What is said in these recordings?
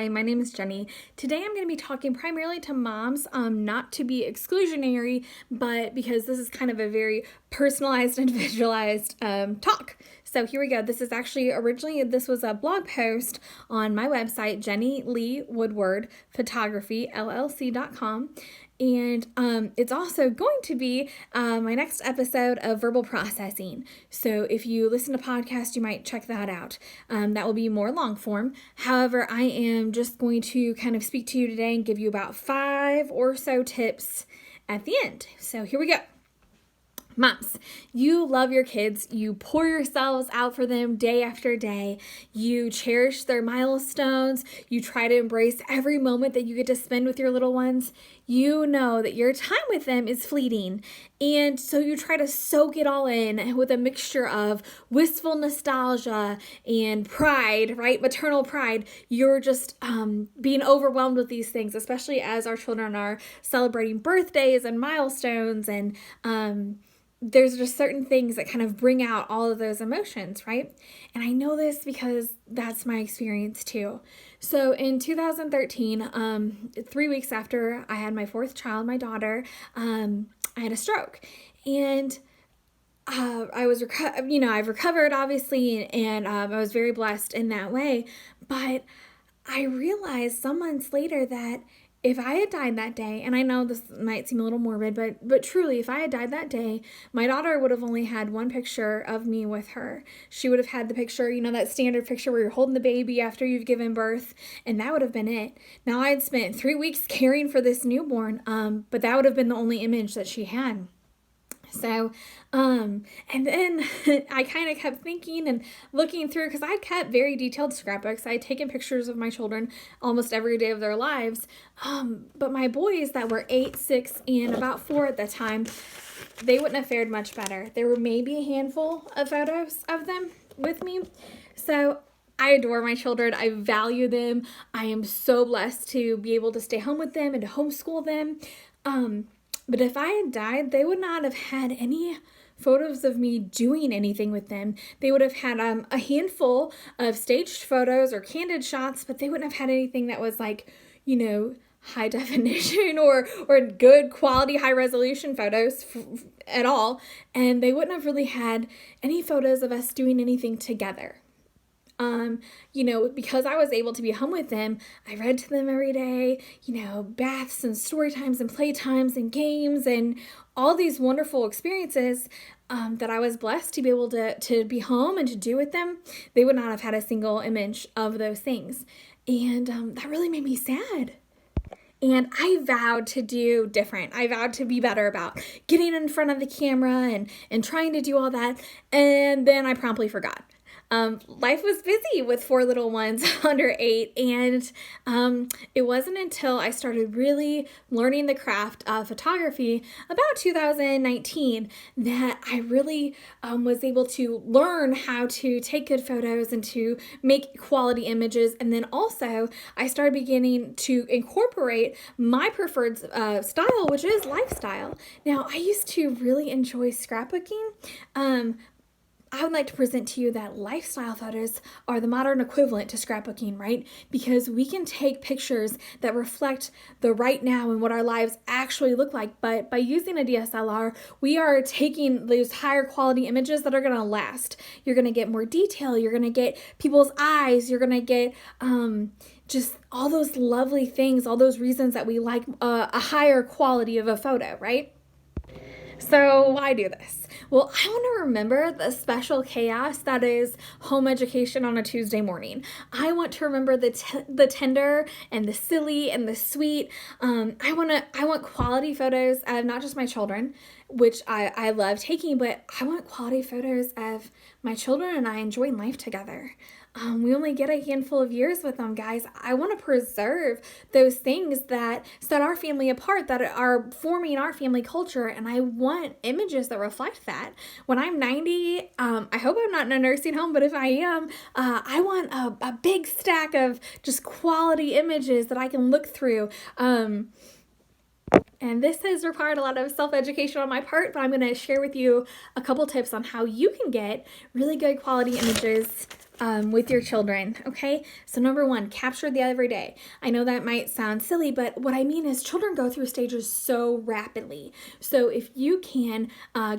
Hi, my name is Jenny. Today I'm going to be talking primarily to moms, not to be exclusionary, but because this is kind of a very personalized, individualized talk. So here we go. This is actually this was a blog post on my website, Jenny Lee Woodward Photography LLC.com. And it's also going to be my next episode of verbal processing. So if you listen to podcasts, you might check that out. That will be more long form. However, I am just going to kind of speak to you today and give you about 5 or so tips at the end. So here we go. Moms, you love your kids. You pour yourselves out for them day after day. You cherish their milestones. You try to embrace every moment that you get to spend with your little ones. You know that your time with them is fleeting. And so you try to soak it all in with a mixture of wistful nostalgia and pride, right? Maternal pride. You're just being overwhelmed with these things, especially as our children are celebrating birthdays and milestones and there's just certain things that kind of bring out all of those emotions, right? And I know this because that's my experience too. So in 2013, 3 weeks after I had my 4th child, my daughter, I had a stroke. And I've recovered obviously, and I was very blessed in that way. But I realized some months later that if I had died that day, and I know this might seem a little morbid, but truly, if I had died that day, my daughter would have only had one picture of me with her. She would have had the picture, that standard picture where you're holding the baby after you've given birth, and that would have been it. Now, I had spent 3 weeks caring for this newborn, but that would have been the only image that she had. So, and then I kind of kept thinking and looking through, because I kept very detailed scrapbooks. I had taken pictures of my children almost every day of their lives. But my boys that were 8, 6, and about 4 at the time, they wouldn't have fared much better. There were maybe a handful of photos of them with me. So I adore my children. I value them. I am so blessed to be able to stay home with them and to homeschool them. But if I had died, they would not have had any photos of me doing anything with them. They would have had a handful of staged photos or candid shots, but they wouldn't have had anything that was like, high definition or good quality, high resolution photos at all. And they wouldn't have really had any photos of us doing anything together. Because I was able to be home with them, I read to them every day, baths and story times and play times and games and all these wonderful experiences that I was blessed to be able to be home and to do with them. They would not have had a single image of those things. And that really made me sad. And I vowed to do different. I vowed to be better about getting in front of the camera and trying to do all that. And then I promptly forgot. Life was busy with 4 little ones under 8, and it wasn't until I started really learning the craft of photography about 2019 that I really was able to learn how to take good photos and to make quality images. And then also I started beginning to incorporate my preferred style, which is lifestyle. Now, I used to really enjoy scrapbooking. I would like to present to you that lifestyle photos are the modern equivalent to scrapbooking, right? Because we can take pictures that reflect the right now and what our lives actually look like. But by using a DSLR, we are taking those higher quality images that are going to last. You're going to get more detail. You're going to get people's eyes. You're going to get just all those lovely things, all those reasons that we like a higher quality of a photo, right? So why do this? Well, I want to remember the special chaos that is home education on a Tuesday morning. I want to remember the tender and the silly and the sweet. I want quality photos of not just my children, which I love taking, but I want quality photos of my children and I enjoying life together. We only get a handful of years with them, guys. I want to preserve those things that set our family apart, that are forming our family culture, and I want images that reflect that. When I'm 90, I hope I'm not in a nursing home, but if I am, I want a big stack of just quality images that I can look through. And this has required a lot of self-education on my part, but I'm going to share with you a couple tips on how you can get really good quality images with your children, okay? So number one, capture the everyday. I know that might sound silly, but what I mean is children go through stages so rapidly. So if you can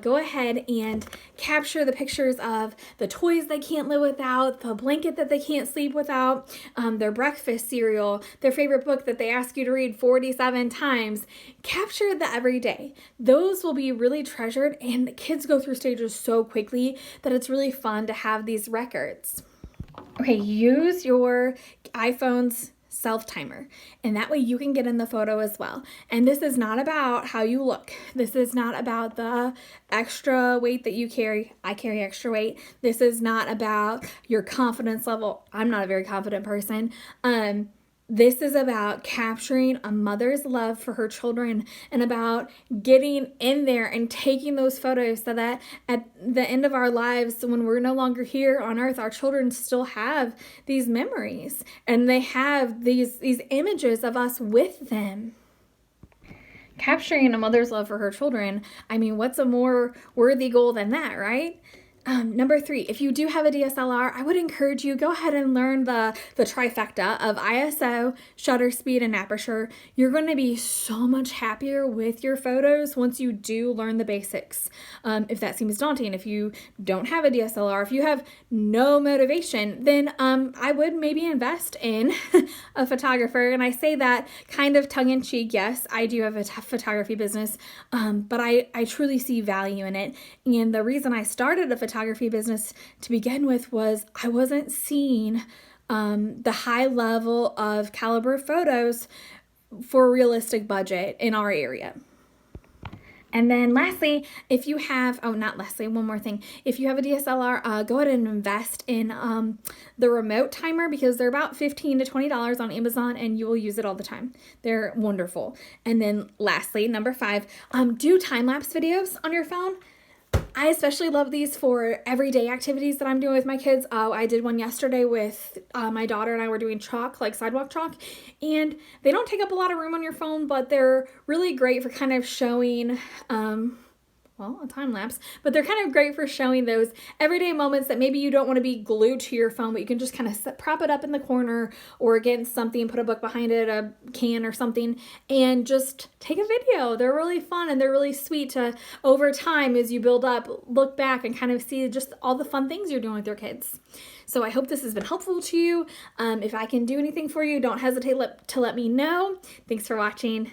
go ahead and capture the pictures of the toys they can't live without, the blanket that they can't sleep without, their breakfast cereal, their favorite book that they ask you to read 47 times, capture the everyday. Those will be really treasured, and the kids go through stages so quickly that it's really fun to have these records. Okay, use your iPhone's self-timer, and that way you can get in the photo as well. And this is not about how you look. This is not about the extra weight that you carry. I carry extra weight. This is not about your confidence level. I'm not a very confident person. This is about capturing a mother's love for her children and about getting in there and taking those photos so that at the end of our lives, when we're no longer here on earth, our children still have these memories and they have these images of us with them. Capturing a mother's love for her children, I mean, what's a more worthy goal than that, right? Number three, if you do have a DSLR, I would encourage you, go ahead and learn the trifecta of ISO, shutter speed, and aperture. You're going to be so much happier with your photos once you do learn the basics. If that seems daunting, if you don't have a DSLR, if you have no motivation, then I would maybe invest in a photographer. And I say that kind of tongue-in-cheek. Yes, I do have a photography business, but I truly see value in it. And the reason I started a photography business to begin with was I wasn't seeing the high level of caliber photos for a realistic budget in our area. And then lastly, if you have, one more thing. If you have a DSLR, go ahead and invest in the remote timer because they're about $15 to $20 on Amazon and you will use it all the time. They're wonderful. And then lastly, number 5, do time-lapse videos on your phone. I especially love these for everyday activities that I'm doing with my kids. I did one yesterday with my daughter and I were doing chalk, like sidewalk chalk, and they don't take up a lot of room on your phone, but they're really great for kind of showing, a time lapse, but they're kind of great for showing those everyday moments that maybe you don't want to be glued to your phone, but you can just kind of prop it up in the corner or against something, put a book behind it, a can or something, and just take a video. They're really fun and they're really sweet to, over time, as you build up, look back and kind of see just all the fun things you're doing with your kids. So I hope this has been helpful to you. If I can do anything for you, don't hesitate to let me know. Thanks for watching.